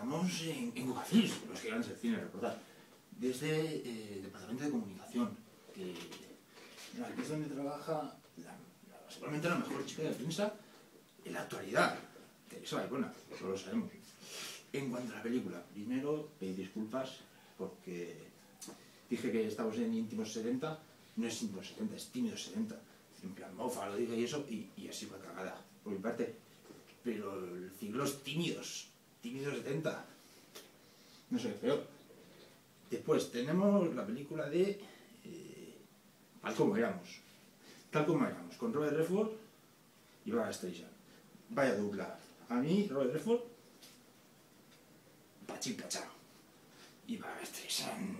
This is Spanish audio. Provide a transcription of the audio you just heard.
trabajamos en Cucafis, los gigantes del cine, recordad. Desde el Departamento de Comunicación, que aquí es donde trabaja seguramente la mejor chica de prensa en la actualidad. Teresa Baicona, eso lo sabemos. En cuanto a la película, primero pedí disculpas porque dije que estamos en íntimos 70, no es íntimos 70, es tímidos 70. En plan mofa lo dije y eso, y así fue cagada, por mi parte. Pero el ciclo es tímidos 70. No sé, peor. Después tenemos la película de Tal como éramos. Tal como éramos, con Robert Redford y Barbra Streisand. Vaya dupla. A mí, Robert Redford, pachín pachá. Y Barbra Streisand